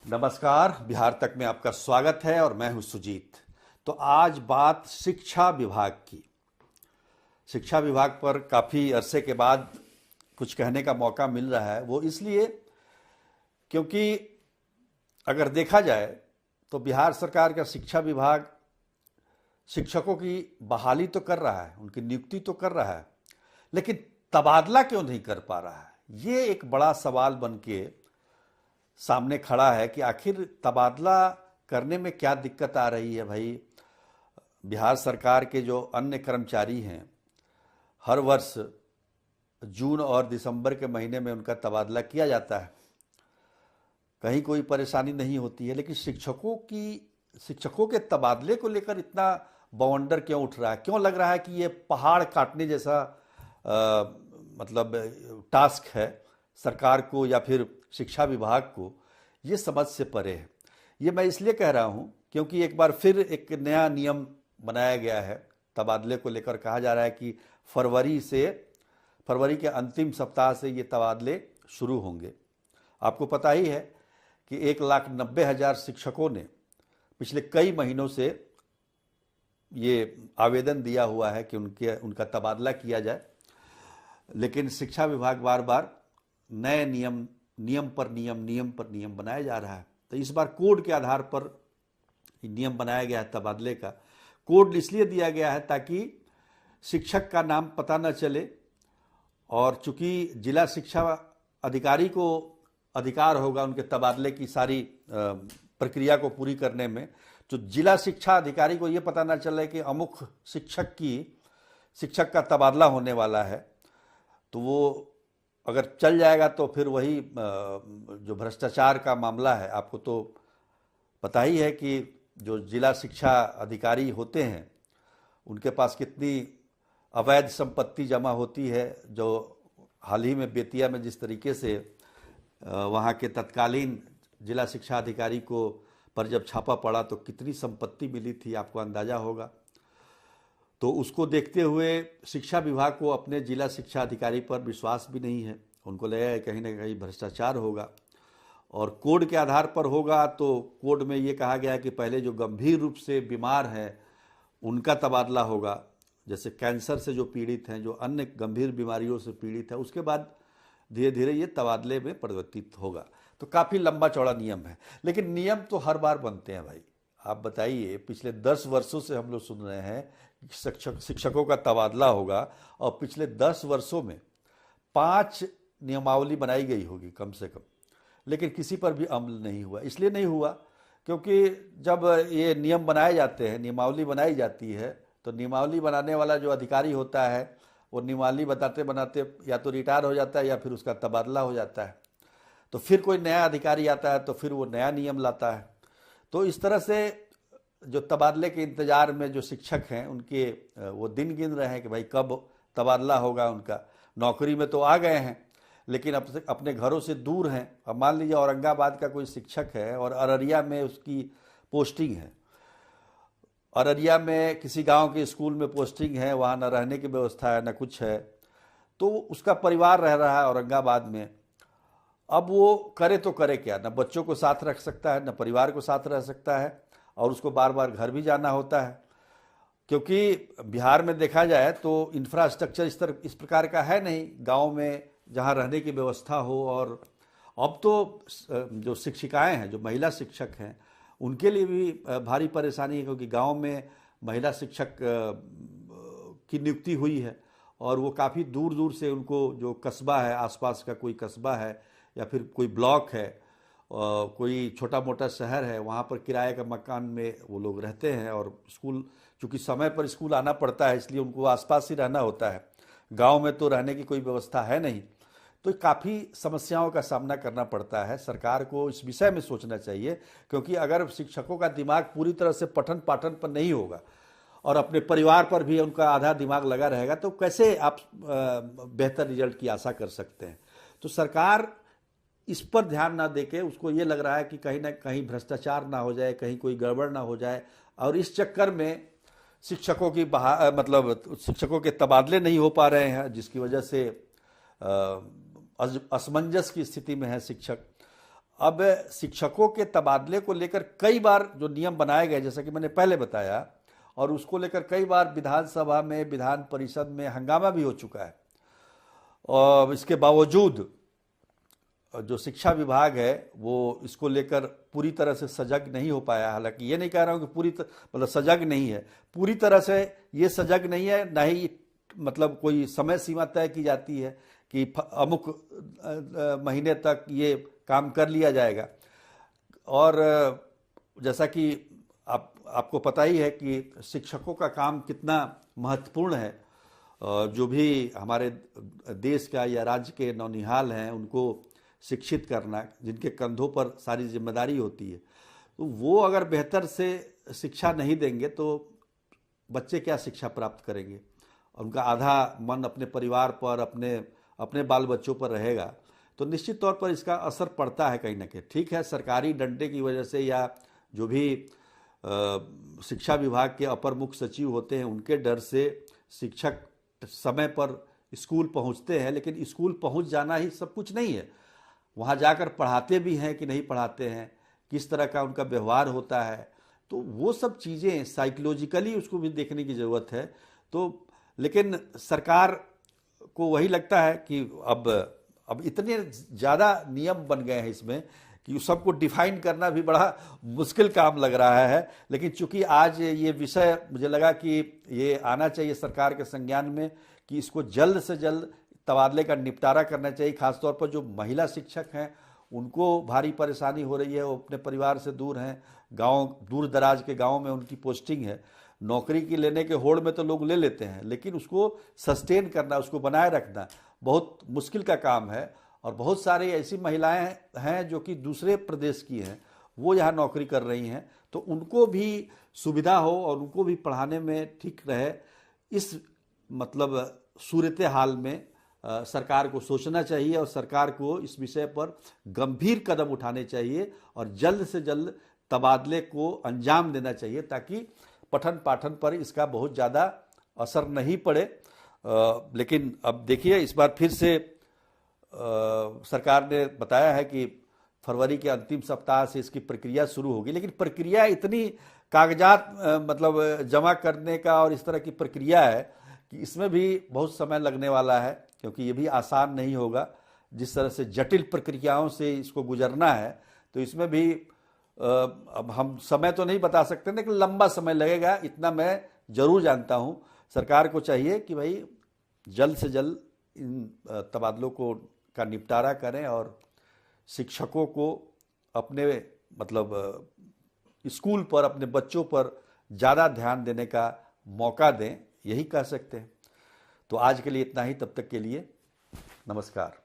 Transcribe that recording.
नमस्कार, बिहार तक में आपका स्वागत है और मैं हूं सुजीत। तो आज बात शिक्षा विभाग की। शिक्षा विभाग पर काफ़ी अरसे के बाद कुछ कहने का मौका मिल रहा है। वो इसलिए क्योंकि अगर देखा जाए तो बिहार सरकार का शिक्षा विभाग शिक्षकों की बहाली तो कर रहा है, उनकी नियुक्ति तो कर रहा है, लेकिन तबादला क्यों नहीं कर पा रहा है। ये एक बड़ा सवाल बन के सामने खड़ा है कि आखिर तबादला करने में क्या दिक्कत आ रही है। भाई, बिहार सरकार के जो अन्य कर्मचारी हैं, हर वर्ष जून और दिसंबर के महीने में उनका तबादला किया जाता है, कहीं कोई परेशानी नहीं होती है। लेकिन शिक्षकों के तबादले को लेकर इतना बवंडर क्यों उठ रहा है? क्यों लग रहा है कि ये पहाड़ काटने जैसा टास्क है सरकार को या फिर शिक्षा विभाग को? ये समझ से परे है। ये मैं इसलिए कह रहा हूँ क्योंकि एक बार फिर एक नया नियम बनाया गया है तबादले को लेकर। कहा जा रहा है कि फरवरी के अंतिम सप्ताह से ये तबादले शुरू होंगे। आपको पता ही है कि 1,90,000 शिक्षकों ने पिछले कई महीनों से ये आवेदन दिया हुआ है कि उनका तबादला किया जाए, लेकिन शिक्षा विभाग बार बार नए नियम पर नियम बनाया जा रहा है। तो इस बार कोड के आधार पर नियम बनाया गया है तबादले का। कोड इसलिए दिया गया है ताकि शिक्षक का नाम पता न चले, और चूंकि जिला शिक्षा अधिकारी को अधिकार होगा उनके तबादले की सारी प्रक्रिया को पूरी करने में, तो जिला शिक्षा अधिकारी को ये पता न चले कि अमुक शिक्षक का तबादला होने वाला है, तो वो अगर चल जाएगा तो फिर वही जो भ्रष्टाचार का मामला है। आपको तो पता ही है कि जो जिला शिक्षा अधिकारी होते हैं उनके पास कितनी अवैध संपत्ति जमा होती है। जो हाल ही में बेतिया में जिस तरीके से वहाँ के तत्कालीन जिला शिक्षा अधिकारी को पर जब छापा पड़ा तो कितनी संपत्ति मिली थी, आपको अंदाजा होगा। तो उसको देखते हुए शिक्षा विभाग को अपने जिला शिक्षा अधिकारी पर विश्वास भी नहीं है। उनको लगा है कहीं ना कहीं भ्रष्टाचार होगा, और कोड के आधार पर होगा। तो कोड में ये कहा गया है कि पहले जो गंभीर रूप से बीमार हैं उनका तबादला होगा, जैसे कैंसर से जो पीड़ित हैं, जो अन्य गंभीर बीमारियों से पीड़ित है, उसके बाद धीरे धीरे ये तबादले में परिवर्तित होगा। तो काफ़ी लंबा चौड़ा नियम है, लेकिन नियम तो हर बार बनते हैं भाई। आप बताइए, पिछले 10 वर्षों से हम लोग सुन रहे हैं शिक्षकों का तबादला होगा, और पिछले 10 वर्षों में 5 नियमावली बनाई गई होगी कम से कम, लेकिन किसी पर भी अमल नहीं हुआ। इसलिए नहीं हुआ क्योंकि जब ये नियम बनाए जाते हैं, नियमावली बनाई जाती है, तो नियमावली बनाने वाला जो अधिकारी होता है वो नियमावली बताते बनाते या तो रिटायर हो जाता है या फिर उसका तबादला हो जाता है। तो फिर कोई नया अधिकारी आता है तो फिर वो नया नियम लाता है। तो इस तरह से जो तबादले के इंतजार में जो शिक्षक हैं उनके वो दिन गिन रहे हैं कि भाई कब तबादला होगा उनका। नौकरी में तो आ गए हैं, लेकिन अब अपने घरों से दूर हैं। अब मान लीजिए औरंगाबाद का कोई शिक्षक है और अररिया में उसकी पोस्टिंग है, अररिया में किसी गांव के स्कूल में पोस्टिंग है, वहाँ न रहने की व्यवस्था है न कुछ है, तो उसका परिवार रह रहा है औरंगाबाद में। अब वो करे तो करे क्या? न बच्चों को साथ रख सकता है, न परिवार को साथ रह सकता है, और उसको बार बार घर भी जाना होता है। क्योंकि बिहार में देखा जाए तो इंफ्रास्ट्रक्चर इस प्रकार का है नहीं गांव में जहां रहने की व्यवस्था हो। और अब तो जो शिक्षिकाएं हैं, जो महिला शिक्षक हैं, उनके लिए भी भारी परेशानी है, क्योंकि गांव में महिला शिक्षक की नियुक्ति हुई है और वो काफ़ी दूर दूर से, उनको जो कस्बा है, आसपास का कोई कस्बा है या फिर कोई ब्लॉक है, कोई छोटा मोटा शहर है, वहाँ पर किराए का मकान में वो लोग रहते हैं। और स्कूल, चूँकि समय पर स्कूल आना पड़ता है, इसलिए उनको आसपास ही रहना होता है। गांव में तो रहने की कोई व्यवस्था है नहीं। तो काफ़ी समस्याओं का सामना करना पड़ता है। सरकार को इस विषय में सोचना चाहिए, क्योंकि अगर शिक्षकों का दिमाग पूरी तरह से पठन पाठन पर नहीं होगा और अपने परिवार पर भी उनका आधा दिमाग लगा रहेगा, तो कैसे आप बेहतर रिजल्ट की आशा कर सकते हैं? तो सरकार इस पर ध्यान ना देके, उसको ये लग रहा है कि कहीं ना कहीं भ्रष्टाचार ना हो जाए, कहीं कोई गड़बड़ ना हो जाए, और इस चक्कर में शिक्षकों की शिक्षकों के तबादले नहीं हो पा रहे हैं, जिसकी वजह से असमंजस की स्थिति में है शिक्षक। अब शिक्षकों के तबादले को लेकर कई बार जो नियम बनाए गए, जैसा कि मैंने पहले बताया, और उसको लेकर कई बार विधानसभा में, विधान परिषद में हंगामा भी हो चुका है। और इसके बावजूद जो शिक्षा विभाग है वो इसको लेकर पूरी तरह से सजग नहीं हो पाया। हालांकि ये नहीं कह रहा हूँ कि मतलब सजग नहीं है, पूरी तरह से ये सजग नहीं है, ना ही मतलब कोई समय सीमा तय की जाती है कि अमुक महीने तक ये काम कर लिया जाएगा। और जैसा कि आपको पता ही है कि शिक्षकों का काम कितना महत्वपूर्ण है। जो भी हमारे देश का या राज्य के नौनिहाल हैं उनको शिक्षित करना, जिनके कंधों पर सारी जिम्मेदारी होती है, तो वो अगर बेहतर से शिक्षा नहीं देंगे तो बच्चे क्या शिक्षा प्राप्त करेंगे। उनका आधा मन अपने परिवार पर, अपने बाल बच्चों पर रहेगा, तो निश्चित तौर पर इसका असर पड़ता है कहीं ना कहीं। ठीक है, सरकारी डंडे की वजह से या जो भी शिक्षा विभाग के अपर मुख्य सचिव होते हैं उनके डर से शिक्षक समय पर स्कूल पहुंचते हैं, लेकिन स्कूल पहुंच जाना ही सब कुछ नहीं है। वहां जाकर पढ़ाते भी हैं कि नहीं पढ़ाते हैं, किस तरह का उनका व्यवहार होता है, तो वो सब चीज़ें साइकोलॉजिकली उसको भी देखने की ज़रूरत है। तो लेकिन सरकार को वही लगता है कि अब इतने ज़्यादा नियम बन गए हैं इसमें कि सबको डिफाइन करना भी बड़ा मुश्किल काम लग रहा है। लेकिन चूंकि आज ये विषय मुझे लगा कि ये आना चाहिए सरकार के संज्ञान में कि इसको जल्द से जल्द तबादले का निपटारा करना चाहिए। खासतौर पर जो महिला शिक्षक हैं उनको भारी परेशानी हो रही है, वो अपने परिवार से दूर हैं, गांव दूर दराज के गांव में उनकी पोस्टिंग है। नौकरी की लेने के होड़ में तो लोग ले लेते हैं, लेकिन उसको सस्टेन करना, उसको बनाए रखना बहुत मुश्किल का काम है। और बहुत सारी ऐसी महिलाएं हैं जो कि दूसरे प्रदेश की हैं, वो यहाँ नौकरी कर रही हैं, तो उनको भी सुविधा हो और उनको भी पढ़ाने में ठीक रहे। इस मतलब सूरत हाल में सरकार को सोचना चाहिए और सरकार को इस विषय पर गंभीर कदम उठाने चाहिए और जल्द से जल्द तबादले को अंजाम देना चाहिए ताकि पठन पाठन पर इसका बहुत ज़्यादा असर नहीं पड़े। लेकिन अब देखिए, इस बार फिर से सरकार ने बताया है कि फरवरी के अंतिम सप्ताह से इसकी प्रक्रिया शुरू होगी, लेकिन प्रक्रिया इतनी कागजात मतलब जमा करने का और इस तरह की प्रक्रिया है कि इसमें भी बहुत समय लगने वाला है, क्योंकि ये भी आसान नहीं होगा। जिस तरह से जटिल प्रक्रियाओं से इसको गुजरना है, तो इसमें भी अब हम समय तो नहीं बता सकते, लेकिन लंबा समय लगेगा, इतना मैं जरूर जानता हूँ। सरकार को चाहिए कि भाई जल्द से जल्द इन तबादलों का निपटारा करें और शिक्षकों को अपने मतलब स्कूल पर, अपने बच्चों पर ज़्यादा ध्यान देने का मौका दें, यही कह सकते हैं। तो आज के लिए इतना ही, तब तक के लिए नमस्कार।